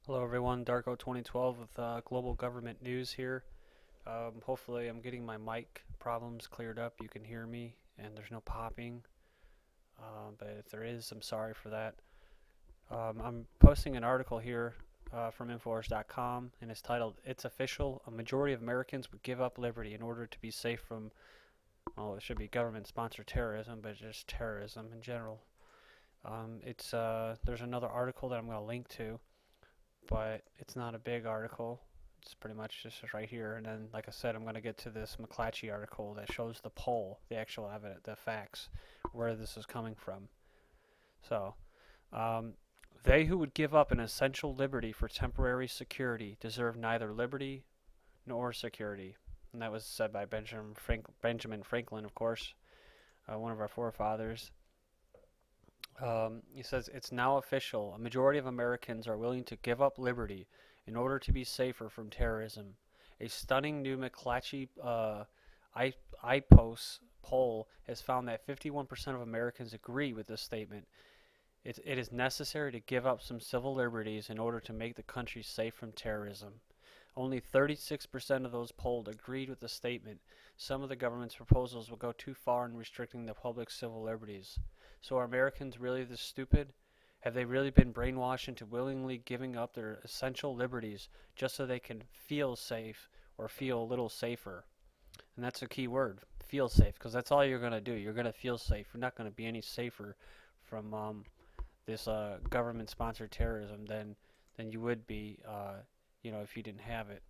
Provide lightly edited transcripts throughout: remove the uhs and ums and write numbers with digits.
Hello everyone, Darko 2012 with Global Government News here. Hopefully I'm getting my mic problems cleared up. You can hear me and there's no popping. But if there is, I'm sorry for that. I'm posting an article here from Infowars.com and it's titled, "It's Official, a majority of Americans would give up liberty in order to be safe from," well, it should be government-sponsored terrorism, but just terrorism in general. There's another article that I'm going to link to, but it's not a big article. It's pretty much just right here. And then, like I said, I'm going to get to this McClatchy article that shows the poll, the actual evidence, the facts, where this is coming from. So, um, they who would give up an essential liberty for temporary security deserve neither liberty nor security. And that was said by Benjamin Franklin, of course, one of our forefathers. He says, "It's now official. A majority of Americans are willing to give up liberty in order to be safer from terrorism." A stunning new McClatchy-Ipsos poll has found that 51% of Americans agree with this statement. It is necessary to give up some civil liberties in order to make the country safe from terrorism. Only 36% of those polled agreed with the statement. Some of the government's proposals will go too far in restricting the public's civil liberties. So are Americans really this stupid? Have they really been brainwashed into willingly giving up their essential liberties just so they can feel safe or feel a little safer? And that's a key word, feel safe, because that's all you're going to do. You're going to feel safe. You're not going to be any safer from this government-sponsored terrorism than you would be, if you didn't have it.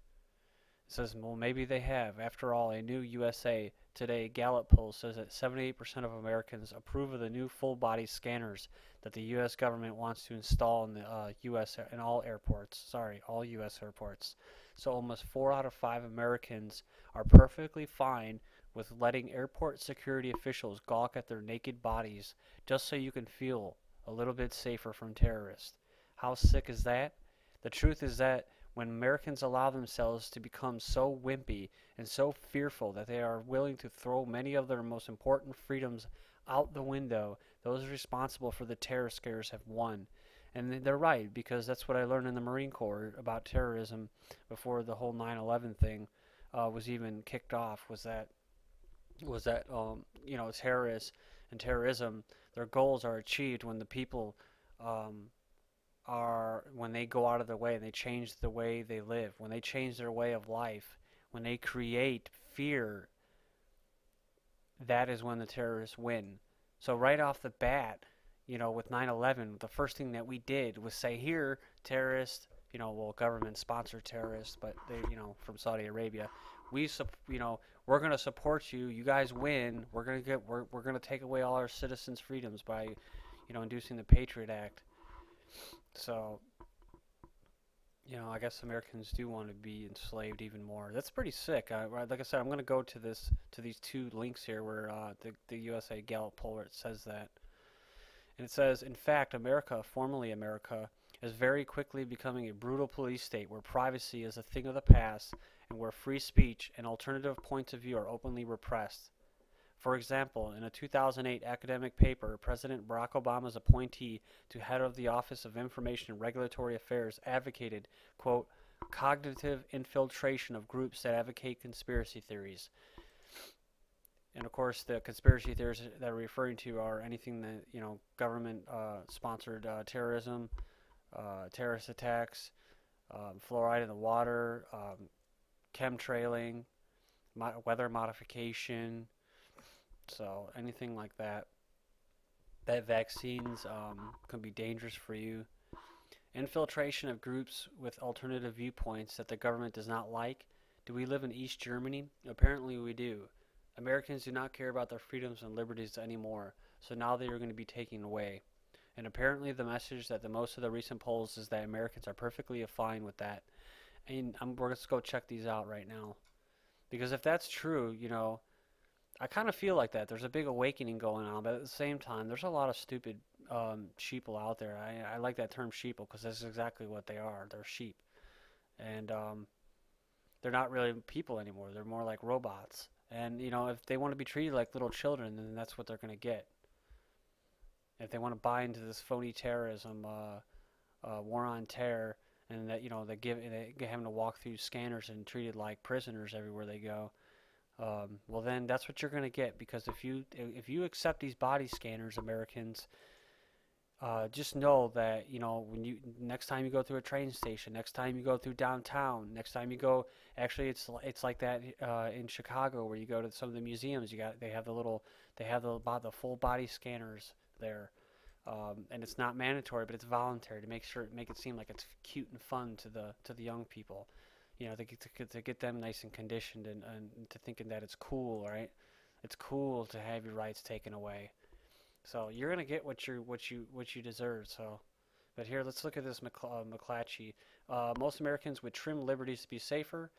It says, well, maybe they have. After all, a new USA Today Gallup poll says that 78% of Americans approve of the new full-body scanners that the U.S. government wants to install in the U.S. in all airports. Sorry, all U.S. airports. So almost 4 out of 5 Americans are perfectly fine with letting airport security officials gawk at their naked bodies just so you can feel a little bit safer from terrorists. How sick is that? The truth is that when Americans allow themselves to become so wimpy and so fearful that they are willing to throw many of their most important freedoms out the window, those responsible for the terror scares have won. And they're right, because that's what I learned in the Marine Corps about terrorism before the whole 9/11 thing was even kicked off. Was that terrorists and terrorism, their goals are achieved when the people um, when they go out of their way and they change the way they live, when they change their way of life, when they create fear, that is when the terrorists win. So right off the bat, with 9/11, the first thing that we did was say, here, terrorists, well, government-sponsored terrorists, but they, from Saudi Arabia, we're going to support you. You guys win. We're going to take away all our citizens' freedoms by, inducing the Patriot Act. So, I guess Americans do want to be enslaved even more. That's pretty sick. Like I said, I'm going to go to these two links here where the USA Gallup poll where it says that. And it says, in fact, America, formerly America, is very quickly becoming a brutal police state where privacy is a thing of the past and where free speech and alternative points of view are openly repressed. For example, in a 2008 academic paper, President Barack Obama's appointee to head of the Office of Information and Regulatory Affairs advocated, quote, cognitive infiltration of groups that advocate conspiracy theories. And of course, the conspiracy theories that are referring to are anything that, government sponsored terrorism, terrorist attacks, fluoride in the water, chemtrailing, weather modification. So anything like that. That vaccines can be dangerous for you. Infiltration of groups with alternative viewpoints that the government does not like. Do we live in East Germany? Apparently we do. Americans do not care about their freedoms and liberties anymore, so now they are going to be taken away. And apparently the message that the most of the recent polls is that Americans are perfectly fine with that. And we're going to go check these out right now. Because if that's true, I kind of feel like that. There's a big awakening going on, but at the same time, there's a lot of stupid sheeple out there. I like that term sheeple because that's exactly what they are. They're sheep. And they're not really people anymore. They're more like robots. And, if they want to be treated like little children, then that's what they're going to get. If they want to buy into this phony terrorism, war on terror, and that they having to walk through scanners and treated like prisoners everywhere they go. Well, then that's what you're going to get, because if you accept these body scanners, Americans, just know that when you next time you go through a train station, next time you go through downtown, next time you go, actually it's like that in Chicago, where you go to some of the museums. They have the full body scanners there, and it's not mandatory, but it's voluntary to make it seem like it's cute and fun to the young people. To get them nice and conditioned, and to thinking that it's cool, right? It's cool to have your rights taken away. So you're gonna get what you deserve. So, but here, let's look at this McClatchy. Most Americans would trim liberties to be safer.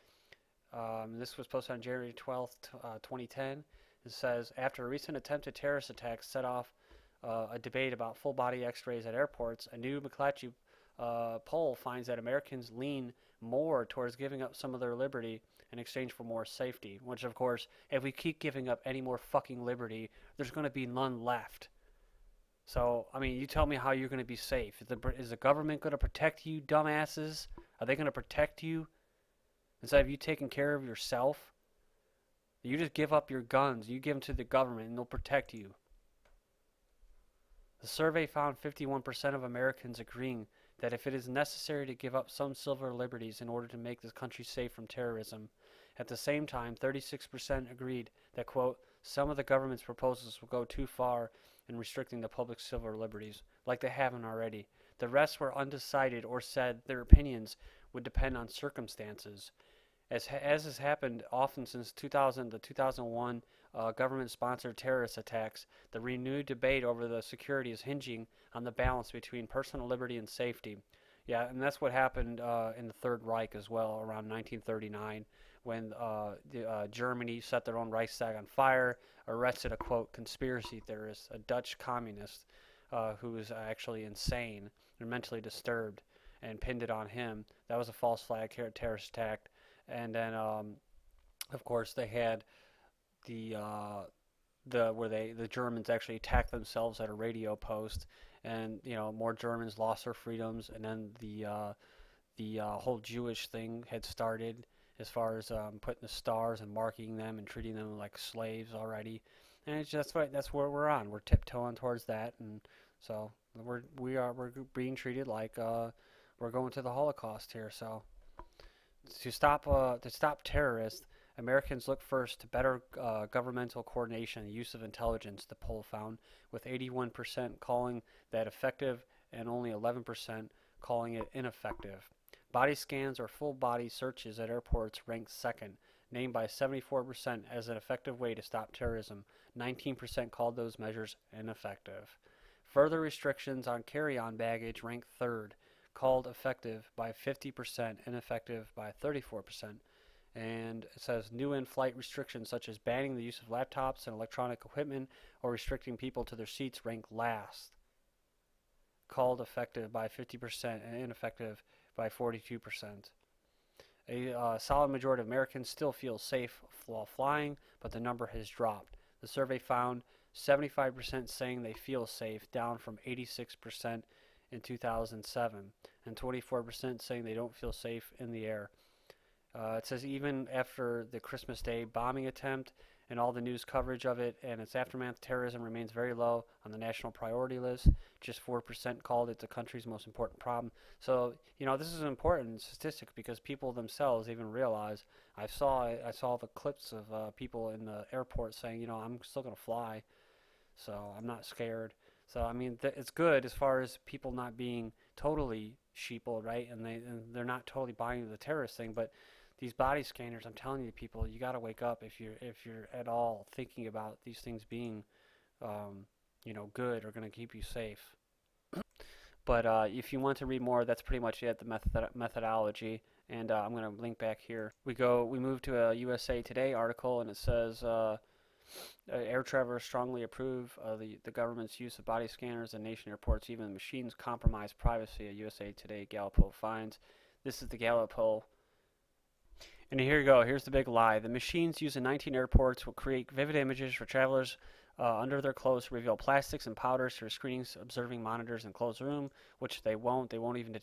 This was posted on January 12th, 2010. It says, after a recent attempted terrorist attack set off a debate about full body X-rays at airports, a new McClatchy poll finds that Americans lean more towards giving up some of their liberty in exchange for more safety. Which, of course, if we keep giving up any more fucking liberty, there's going to be none left. So, I mean, you tell me how you're going to be safe. Is the government going to protect you, dumbasses? Are they going to protect you instead of you taking care of yourself? You just give up your guns. You give them to the government, and they'll protect you. The survey found 51% of Americans agreeing that if it is necessary to give up some civil liberties in order to make this country safe from terrorism. At the same time, 36% agreed that, quote, some of the government's proposals will go too far in restricting the public's civil liberties, like they haven't already. The rest were undecided or said their opinions would depend on circumstances. As has happened often since 2000, the 2001 government-sponsored terrorist attacks, the renewed debate over the security is hinging on the balance between personal liberty and safety. Yeah, and that's what happened in the Third Reich as well, around 1939, when Germany set their own Reichstag on fire, arrested a, quote, conspiracy theorist, a Dutch communist who was actually insane and mentally disturbed, and pinned it on him. That was a false flag terrorist attack. And then, of course, they had the Germans actually attacked themselves at a radio post, and more Germans lost their freedoms, and then the whole Jewish thing had started, as far as putting the stars and marking them and treating them like slaves already, and that's where we're on. We're tiptoeing towards that, and so we're being treated like we're going to the Holocaust here. So to stop terrorists, Americans look first to better governmental coordination and use of intelligence, the poll found, with 81% calling that effective and only 11% calling it ineffective. Body scans or full body searches at airports ranked second, named by 74% as an effective way to stop terrorism. 19% called those measures ineffective. Further restrictions on carry-on baggage ranked third, called effective by 50%, ineffective by 34%. And it says new in-flight restrictions such as banning the use of laptops and electronic equipment or restricting people to their seats ranked last, called effective by 50% and ineffective by 42%. A solid majority of Americans still feel safe while flying, but the number has dropped. The survey found 75% saying they feel safe, down from 86% in 2007, and 24% saying they don't feel safe in the air. It says even after the Christmas Day bombing attempt and all the news coverage of it and its aftermath, terrorism remains very low on the national priority list. Just 4% called it the country's most important problem. So, this is an important statistic because people themselves even realize. I saw the clips of people in the airport saying, I'm still going to fly, so I'm not scared. So, I mean, it's good as far as people not being totally sheeple, right? And they're not totally buying the terrorist thing, but these body scanners, I'm telling you, people, you got to wake up if you're at all thinking about these things being, good or going to keep you safe. But if you want to read more, that's pretty much it, the methodology. And I'm going to link back here. We move to a USA Today article, and it says air travelers strongly approve the government's use of body scanners in nation airports. Even the machines compromise privacy. A USA Today Gallup poll finds. This is the Gallup poll. And here you go. Here's the big lie. The machines used in 19 airports will create vivid images for travelers under their clothes to reveal plastics and powders through screenings, observing monitors in closed room, which they won't. They won't even